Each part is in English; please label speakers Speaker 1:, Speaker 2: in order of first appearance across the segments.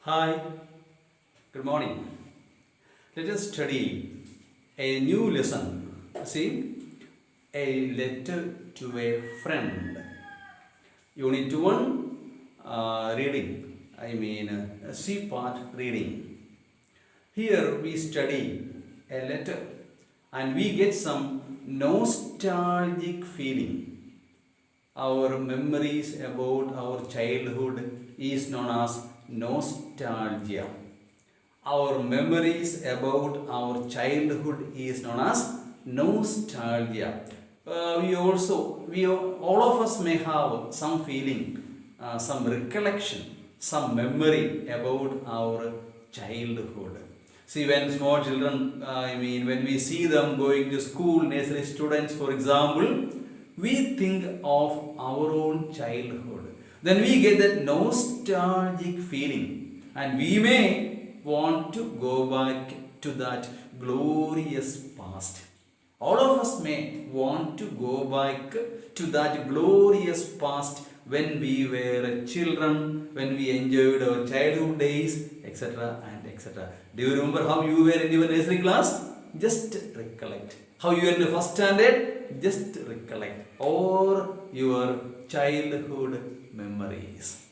Speaker 1: Hi, good morning. Let us study a new lesson. See, a letter to a friend. Unit 1 reading. C part reading. Here we study a letter and we get some nostalgic feeling. Our memories about our childhood is known as nostalgia. Our memories about our childhood is known as nostalgia. All of us may have some feeling, some recollection, some memory about our childhood. See, when small children, when we see them going to school, nursery students, for example, we think of our own childhood. Then we get that nostalgic feeling, and we may want to go back to that glorious past. All of us may want to go back to that glorious past when we were children, when we enjoyed our childhood days, etc. and etc. Do you remember how you were in your nursery class? Just recollect. How you were in the first standard? Just recollect. Or your childhood memories.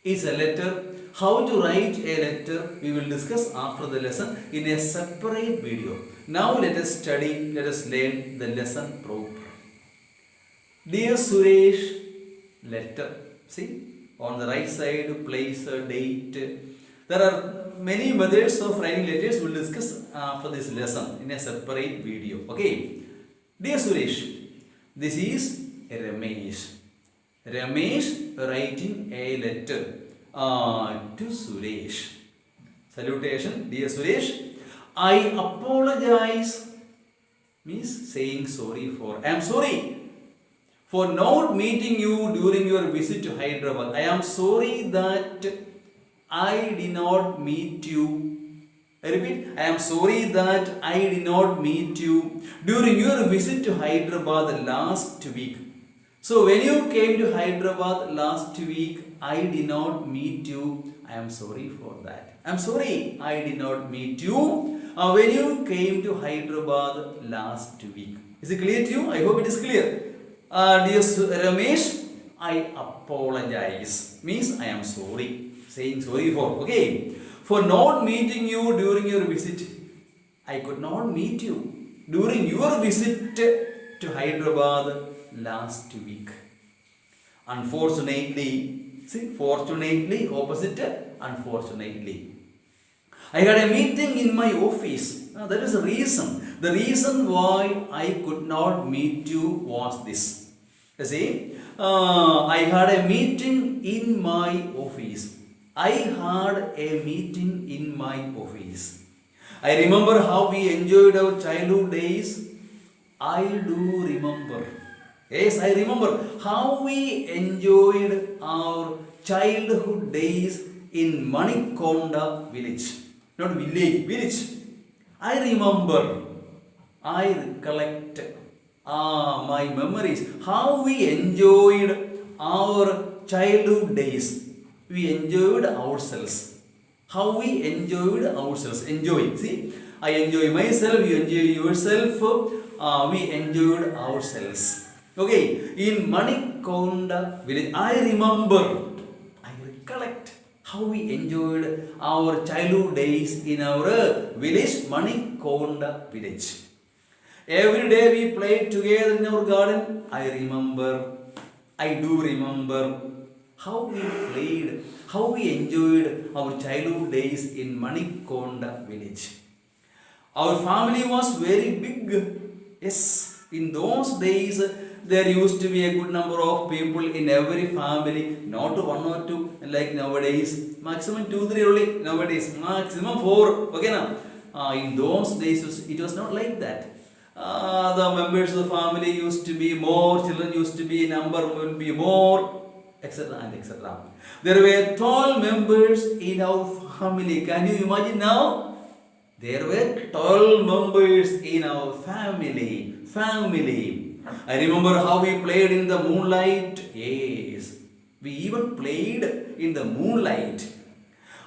Speaker 1: Is a letter. How to write a letter we will discuss after the lesson in a separate video. Now let us study, let us learn the lesson proper. Dear Suresh, letter. See, on the right side place a date. There are many methods of writing letters. We will discuss for this lesson in a separate video. Okay. Dear Suresh, this is Ramesh. Ramesh writing a letter to Suresh. Salutation, dear Suresh. I apologize. Means saying sorry for. I am sorry for not meeting you during your visit to Hyderabad. I am sorry that I did not meet you. I repeat, I am sorry that I did not meet you during your visit to Hyderabad last week. So when you came to Hyderabad last week, I did not meet you. I am sorry for that. I am sorry I did not meet you when you came to Hyderabad last week. Is it clear to you? I hope it is clear. Dear Ramesh, I apologize. Means I am sorry. Saying sorry for. Okay. For not meeting you during your visit. I could not meet you during your visit to Hyderabad last week. Unfortunately, see, fortunately, opposite, unfortunately. I had a meeting in my office. That is the reason. The reason why I could not meet you was this. You see, I had a meeting in my office. I had a meeting in my office. I remember how we enjoyed our childhood days. I do remember. Yes, I remember how we enjoyed our childhood days in Manikonda village. Not village, village. I remember. I recollect my memories. How we enjoyed our childhood days. We enjoyed ourselves. How we enjoyed ourselves. Enjoy. See, I enjoy myself, you enjoy yourself. We enjoyed ourselves. Okay, in Manikonda village, I remember, I recollect how we enjoyed our childhood days in our village, Manikonda village. Every day we played together in our garden. I remember, I do remember how we played, how we enjoyed our childhood days in Manikonda village. Our family was very big. Yes, in those days, there used to be a good number of people in every family, not one or two like nowadays. Maximum 2-3 only nowadays. Maximum 4. Okay now. In those days, it was not like that. The members of the family used to be more, children used to be, number will be more, etc. and etc. There were 12 members in our family. Can you imagine now? There were 12 members in our family. I remember how we played in the moonlight. Yes, we even played in the moonlight.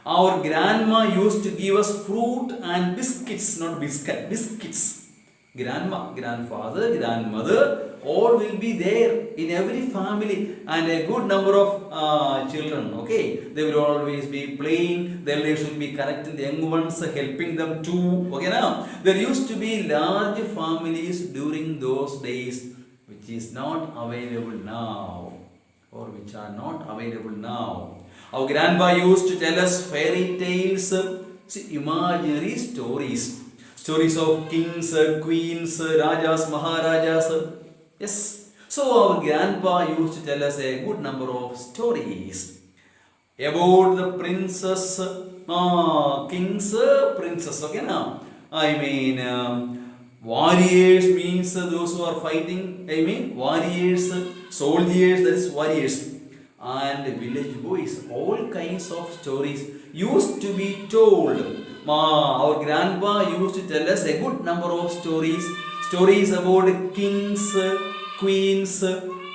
Speaker 1: Our grandma used to give us fruit and biscuits, not biscuit, biscuits. Grandma, grandfather, grandmother, all will be there in every family, and a good number of children. Okay, they will always be playing. The elders will be correcting the young ones, helping them too. Okay, now there used to be large families during those days, which is not available now, or which are not available now. Our grandpa used to tell us fairy tales, imaginary stories. Stories of kings, queens, rajas, maharajas. Yes. So our grandpa used to tell us a good number of stories about the princess, kings, princess. Okay, now I mean warriors means those who are fighting. I mean warriors, soldiers. That is warriors. And village boys, all kinds of stories used to be told. Our grandpa used to tell us a good number of stories about kings, queens,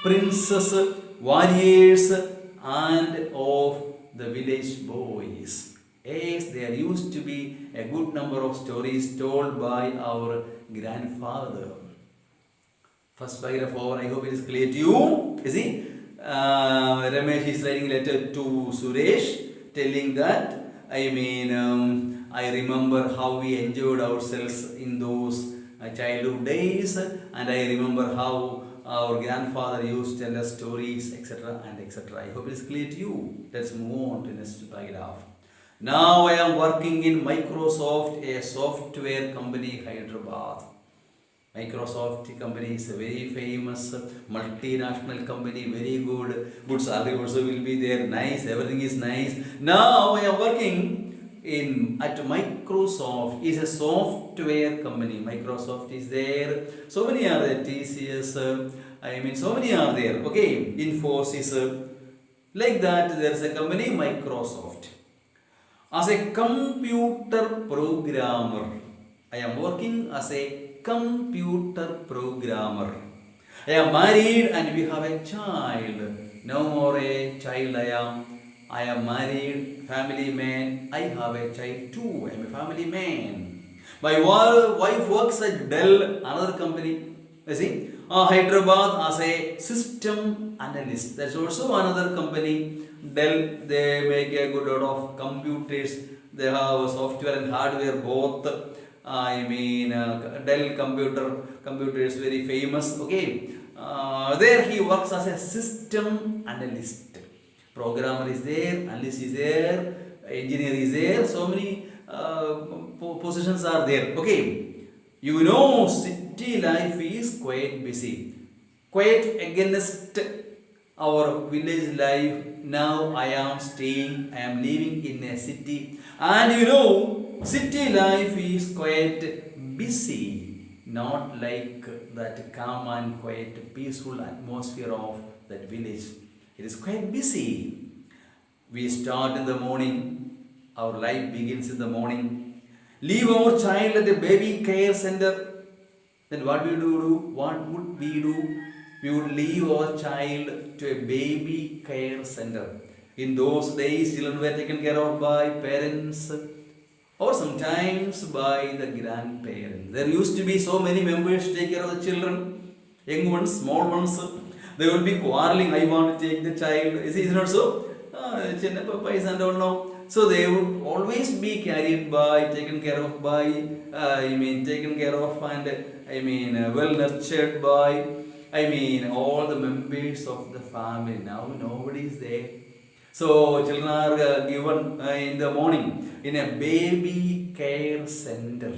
Speaker 1: princes, warriors, and of the village boys. Yes, there used to be a good number of stories told by our grandfather. First paragraph over, I hope it is clear to you. You see? Ramesh is writing a letter to Suresh telling that, I remember how we enjoyed ourselves in those childhood days, and I remember how our grandfather used to tell us stories, etc. and etc. I hope it is clear to you. Let's move on to the next paragraph. Now I am working in Microsoft, a software company, Hyderabad. Microsoft company is a very famous multinational company, very good salary also will be there, nice, everything is nice. Now I am working at Microsoft, is a software company. Microsoft is there, so many are there, TCS, so many are there, okay, Infosys, like that there is a company, Microsoft. As a computer programmer, I am working as a computer programmer. I am married and we have a child. No more a child I am married, family man. I have a child too. I am a family man. My wife works at Dell, another company. You see, Hyderabad as a system analyst. That's also another company. Dell, they make a good lot of computers. They have software and hardware both. Dell computer is very famous. Okay, there he works as a system analyst. Programmer is there, analyst is there, engineer is there. So many positions are there. Okay, you know, city life is quite busy, quite against our village life. Now I am living in a city, and you know, city life is quite busy, not like that calm and quite peaceful atmosphere of that village. It is quite busy. We start in the morning, our life begins in the morning. Leave our child at the baby care center. Then what we do? What would we do? We would leave our child to a baby care center. In those days, children were taken care of by parents or sometimes by the grandparents. There used to be so many members to take care of the children, young ones, small ones. They will be quarreling, I want to take the child. Is it not so? And all now. So they would always be carried by, taken care of by, taken care of and well nurtured by, all the members of the family. Now nobody is there. So children are given in the morning in a baby care center.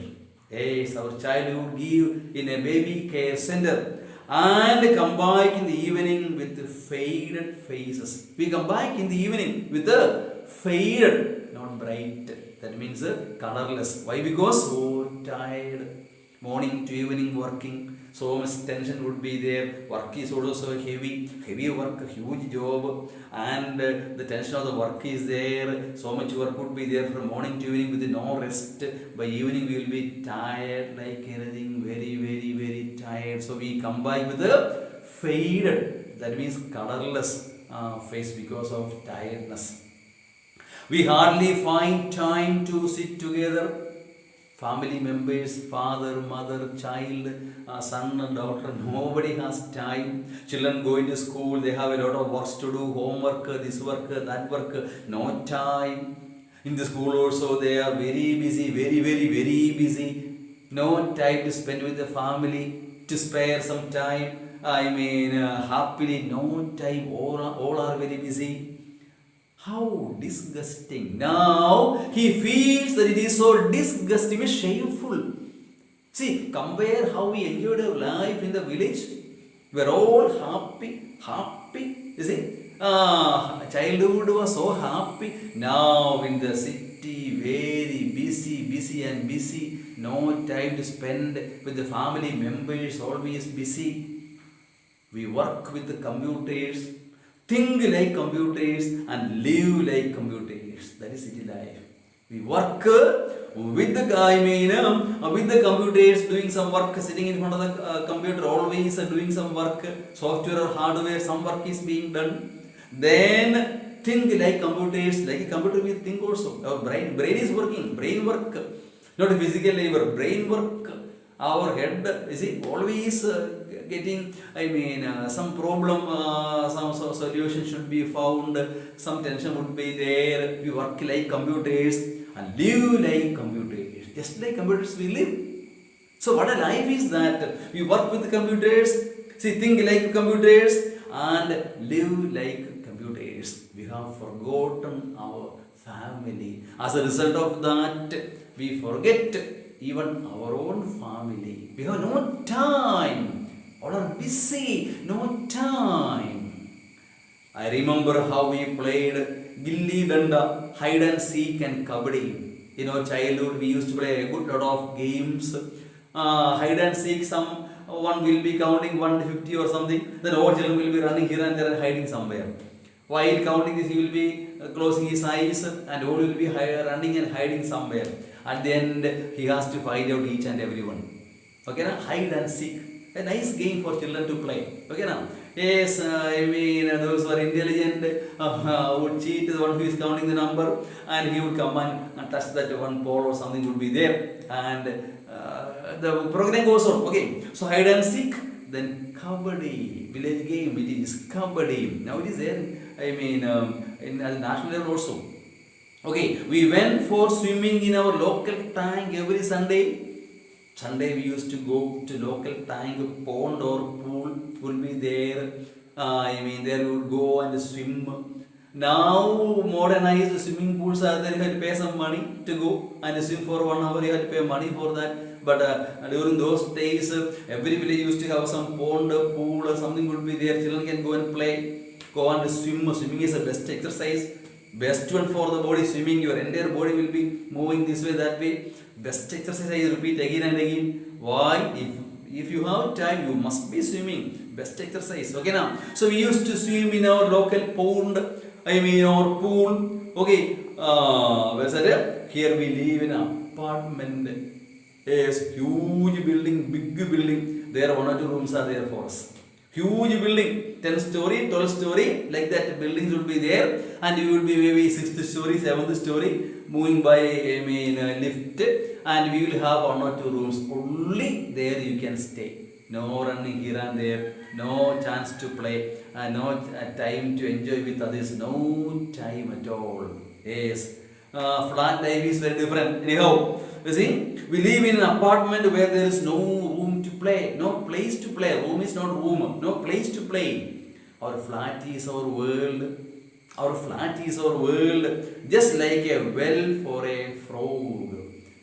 Speaker 1: Yes, our child would give in a baby care center and come back in the evening with faded faces. We come back in the evening with the faded, not bright. That means colorless. Why? Because so tired. Morning to evening working. So much tension would be there. Work is also heavy work, huge job, and the tension of the work is there. So much work would be there from morning to evening with no rest. By evening we will be tired like anything, very, very, very tired. So we come back with a faded, that means colorless face because of tiredness. We hardly find time to sit together. Family members, father, mother, child, son and daughter, nobody has time. Children going to school, they have a lot of works to do, homework, this work, that work, no time. In the school also they are very busy, very busy. No time to spend with the family, to spare some time. Happily, no time, all are very busy. How disgusting. Now he feels that it is so disgusting, shameful. See, compare how we enjoyed our life in the village. We are all happy. You see, childhood was so happy. Now in the city, very busy and busy. No time to spend with the family members, always busy. We work with the computers, think like computers and live like computers. That is city life. We work with the computers, doing some work, sitting in front of the computer, always doing some work, software or hardware, some work is being done. Then think like computers, like a computer we think also. Our brain is working, brain work, not physical labor, brain work. Our head is always getting, some problem, some solution should be found, some tension would be there. We work like computers and live like computers. Just like computers we live. So what a life is that? We work with computers, think like computers and live like computers. We have forgotten our family. As a result of that, we forget even our own family. We have no time. All are busy, no time. I remember how we played gilli danda, hide and seek and kabaddi. In our childhood, we used to play a good lot of games. Hide and seek, one will be counting 150 or something. Then all children will be running here and there and hiding somewhere. While counting this, he will be closing his eyes and all will be running and hiding somewhere. At the end, he has to find out each and every one. Okay, now hide and seek. A nice game for children to play. Okay, now. Yes, those who are intelligent would cheat the one who is counting the number, and he would come and touch that one pole or something would be there, and the program goes on. Okay, so hide and seek, then kabaddi, village game, it is kabaddi. Now it is there. In the national level also. Okay, we went for swimming in our local tank every Sunday. Sunday we used to go to local tank, pond or pool will be there. There we would go and swim. Now modernized swimming pools are there. You have to pay some money to go and swim for 1 hour. You have to pay money for that. But during those days, every village used to have some pond, pool or something would be there. Children can go and play, go and swim. Swimming is the best exercise. Best one for the body. Swimming, your entire body will be moving this way, that way. Best exercise, I repeat again and again. Why? If you have time, you must be swimming. Best exercise. Okay, now. So we used to swim in our local pond. Our pool. Okay. Where's that? Here we live in an apartment. Yes, huge building, big building. There 1 or 2 rooms are there for us. Huge building, 10-story, 12-story, like that buildings will be there, and you will be maybe 6th story, 7th story, moving by lift, and we will have 1 or 2 rooms. Only there you can stay. No running here and there, no chance to play, no time to enjoy with others, no time at all. Yes, flat life is very different. Anyhow, you see, we live in an apartment where there is no room to play, no place to play. Room is not room, no place to play. Our flat is our world. Our flat is our world, just like a well for a frog.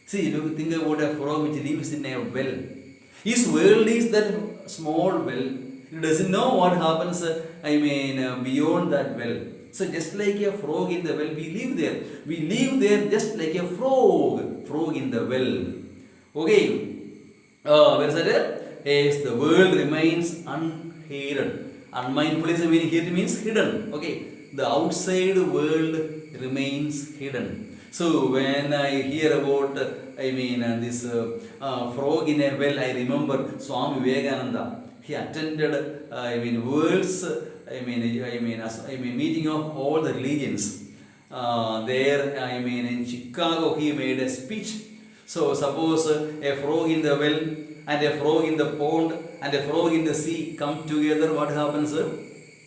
Speaker 1: See, look, think about a frog which lives in a well. His world is that small well. He doesn't know what happens, beyond that well. So just like a frog in the well, we live there. We live there just like a frog in the well. Okay. Where is that? Yes, the world remains unhidden. Unmindful is the meaning here, it means hidden. Okay. The outside world remains hidden. So when I hear about, this frog in a well, I remember Swami Vivekananda. He attended, world's, meeting of all the religions. there, I mean, in Chicago, he made a speech. So suppose a frog in the well and a frog in the pond and a frog in the sea come together, what happens?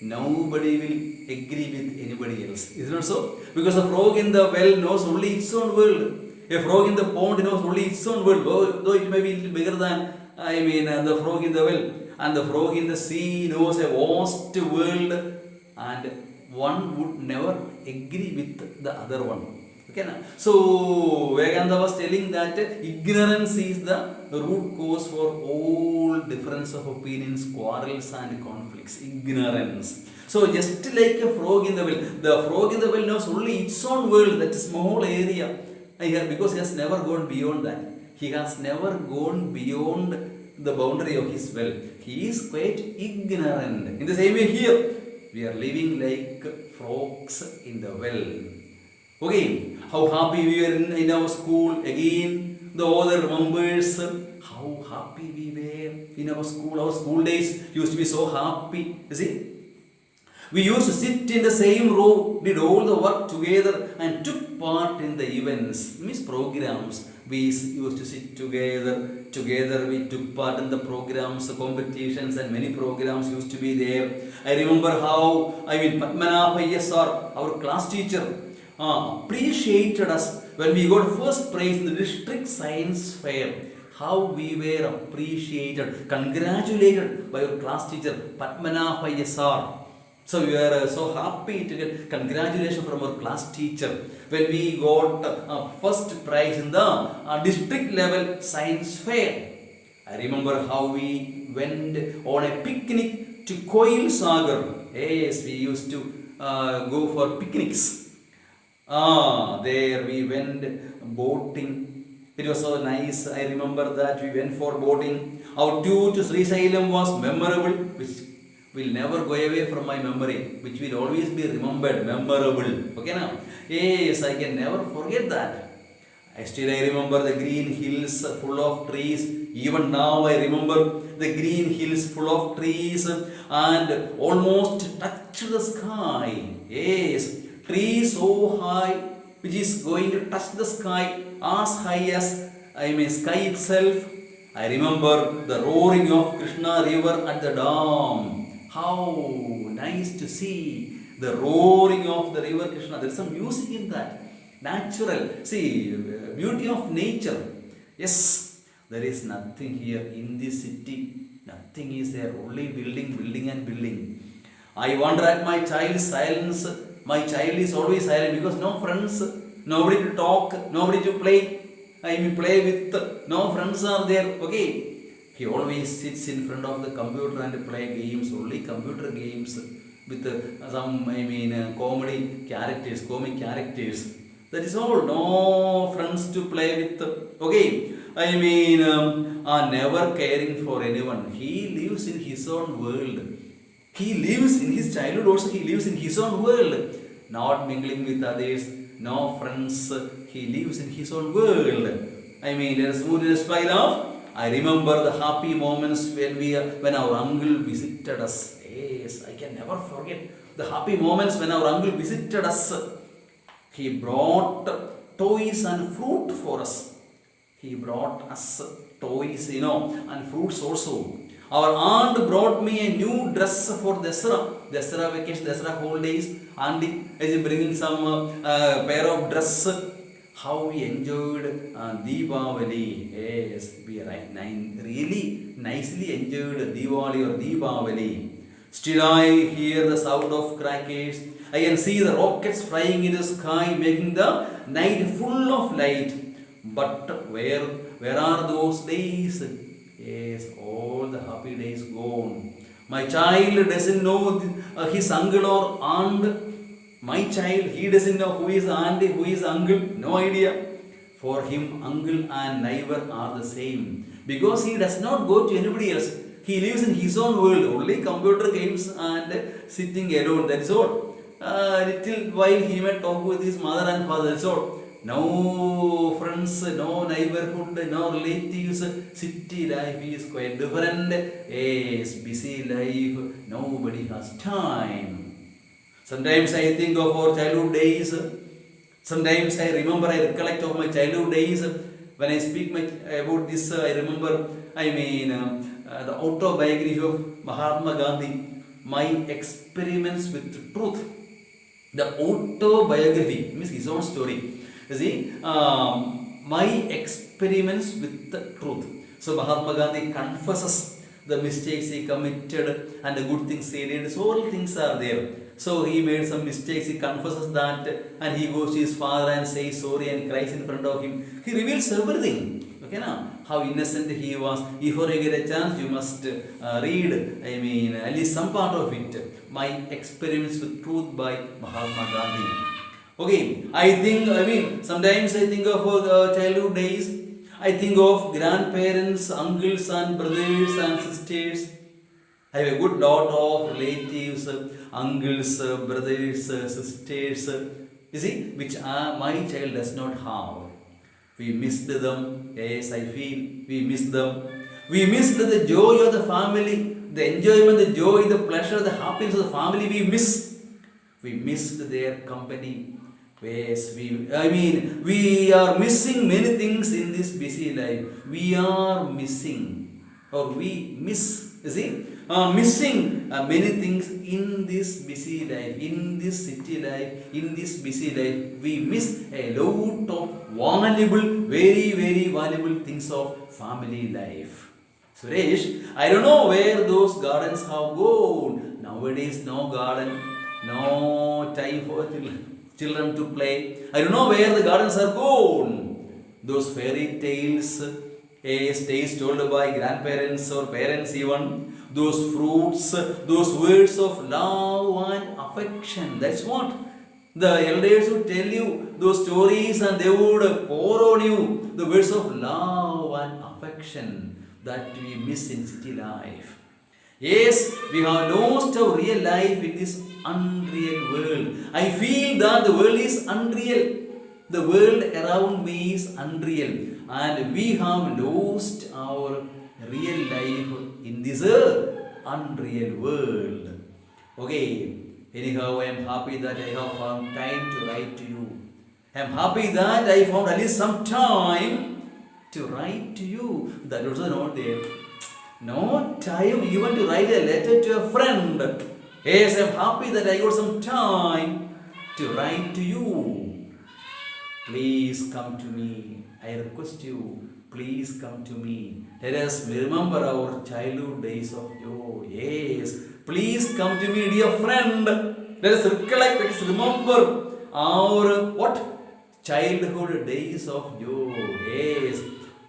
Speaker 1: Nobody will agree with anybody else. Is it not so? Because the frog in the well knows only its own world. A frog in the pond knows only its own world, though it may be a little bigger than, I mean, the frog in the well. And the frog in the sea knows a vast world, and one would never agree with the other one. Okay, na? So Vivekananda was telling that ignorance is the root cause for all difference of opinions, quarrels and conflicts. Ignorance. So just like a frog in the well, the frog in the well knows only its own world, that small area, because he has never gone beyond that. He has never gone beyond the boundary of his well. He is quite ignorant. In the same way here, we are living like frogs in the well. Okay, how happy we were in our school. Again, the author remembers how happy we were in our school. Our school days used to be so happy. You see? We used to sit in the same row, did all the work together and took part in the events, means programs. We used to sit together we took part in the programs, competitions and many programs used to be there. I remember how, Padmanabha sir, our class teacher, appreciated us when we got first prize in the district science fair. How we were appreciated, congratulated by our class teacher, Padmanabha sir. So we were so happy to get congratulations from our class teacher when we got first prize in the district level science fair. I remember how we went on a picnic to Koil Sagar. Yes, we used to go for picnics. There we went boating. It was so nice. I remember that we went for boating. Our tour to Sri Sailam was memorable, which will never go away from my memory, which will always be remembered, memorable. Okay now? Yes, I can never forget that. I remember the green hills full of trees. Even now I remember the green hills full of trees and almost touch the sky. Yes, trees so high, which is going to touch the sky as high as sky itself. I remember the roaring of Krishna river at the dam. How nice to see the roaring of the river Krishna. There is some music in that. Natural. See, beauty of nature. Yes, there is nothing here in this city. Nothing is there. Only building and building. I wonder at my child's silence. My child is always silent because no friends, nobody to talk, nobody to play. Play with. No friends are there. Okay. He always sits in front of the computer and play games, only computer games with some, comedy characters, comic characters. That is all. No friends to play with. Okay. Never caring for anyone. He lives in his own world. He lives in his childhood also. He lives in his own world. Not mingling with others. No friends. He lives in his own world. Let us move to the style of. I remember the happy moments when our uncle visited us. Yes, I can never forget the happy moments when our uncle visited us. He brought toys and fruit for us. He brought us toys, and fruits also. Our aunt brought me a new dress for Dasara vacation, Dasara holidays. Auntie is bringing some pair of dress. How we enjoyed Deepavali. Yes, we really nicely enjoyed Diwali or Deepavali. Still I hear the sound of crackers. I can see the rockets flying in the sky, making the night full of light. But where are those days? Yes, all the happy days gone. My child doesn't know his uncle or aunt. My child, he doesn't know who is auntie, who is uncle, no idea. For him, uncle and neighbor are the same. Because he does not go to anybody else. He lives in his own world, only computer games and sitting alone, that's all. Little while he may talk with his mother and father, that's all. No friends, no neighborhood, no relatives. City life is quite different. Yes, busy life, nobody has time. Sometimes I think of our childhood days. Sometimes I remember, I recollect of my childhood days. When I speak about this, I remember, the autobiography of Mahatma Gandhi, my experiments with truth. The autobiography means his own story. You see, my experiments with the truth. So Mahatma Gandhi confesses the mistakes he committed and the good things he did. So all things are there. So he made some mistakes, he confesses that, and he goes to his father and says sorry and cries in front of him. He reveals everything. Okay, now how innocent he was. Before you get a chance, you must read, at least some part of it. My Experiments with Truth by Mahatma Gandhi. Okay, sometimes I think of childhood days. I think of grandparents, uncles and brothers and sisters. I have a good lot of relatives, uncles, brothers, sisters, you see, which my child does not have. We missed them. Yes, I feel we missed them. We missed the joy of the family, the enjoyment, the joy, the pleasure, the happiness of the family. We missed their company. Yes, we are missing many things in this busy life. We are missing, or we miss, you see, missing many things in this busy life, in this city life, in this busy life. We miss a lot of valuable, very, very valuable things of family life. Suresh, I don't know where those gardens have gone. Nowadays, no garden, no time for children to play. I don't know where the gardens are gone. Those fairy tales, tales told by grandparents or parents even, those fruits, those words of love and affection. That's what the elders would tell you, those stories, and they would pour on you the words of love and affection that we miss in city life. Yes, we have lost our real life in this unreal world. I feel that the world is unreal. The world around me is unreal. And we have lost our real life in this unreal world. Okay, anyhow, I am happy that I have found time to write to you. I am happy that I found at least some time to write to you. That was not there. No time even to write a letter to a friend. Yes, I am happy that I got some time to write to you. Please come to me. I request you, please come to me. Let us remember our childhood days of joy. Yes, please come to me, dear friend. Let us recollect, let us remember our what? Childhood days of joy. Yes,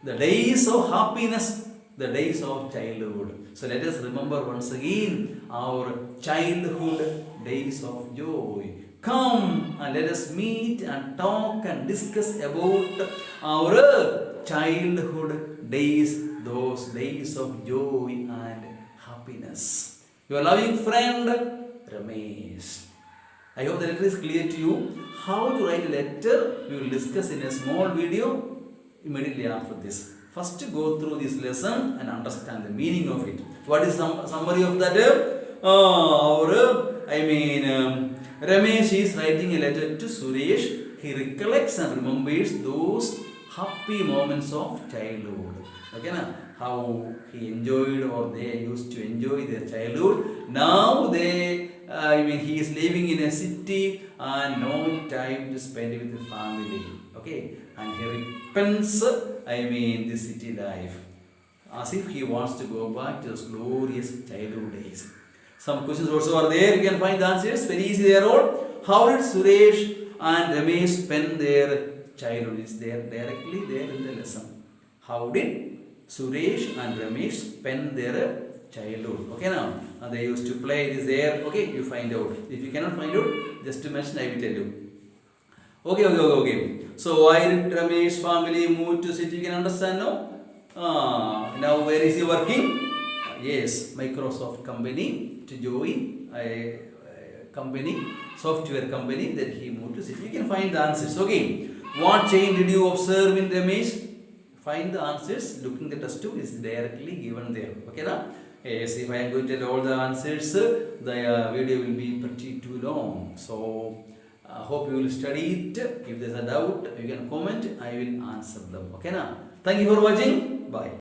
Speaker 1: the days of happiness, the days of childhood. So let us remember once again our childhood days of joy. Come and let us meet and talk and discuss about our childhood days, those days of joy and happiness. Your loving friend, Ramesh. I hope the letter is clear to you. How to write a letter, we will discuss in a small video immediately after this. First, go through this lesson and understand the meaning of it. What is the summary of that? Ramesh is writing a letter to Suresh. He recollects and remembers those happy moments of childhood. Okay, na? How he enjoyed or they used to enjoy their childhood. Now he is living in a city and no time to spend with the family. Okay, and he repents, the city life, as if he wants to go back to those glorious childhood days. Some questions also are there. You can find the answers. Very easy they are all. How did Suresh and Ramesh spend their childhood? Is there directly there in the lesson. How did Suresh and Ramesh spend their childhood? Okay, now they used to play. It is there. Okay, you find out. If you cannot find out, just to mention, I will tell you. Okay. So why did Ramesh family move to city? You can understand now. Now where is he working? Yes, Microsoft company, to join a company, software company, that he moved to city. You can find the answers. Okay, what change did you observe in Ramesh? Find the answers. Looking the test 2 is directly given there. Okay, now? Yes, if I am going to tell all the answers, the video will be pretty too long. So Hope you will study it. If there's a doubt, you can comment. I will answer them. Okay, now. Thank you for watching. Bye.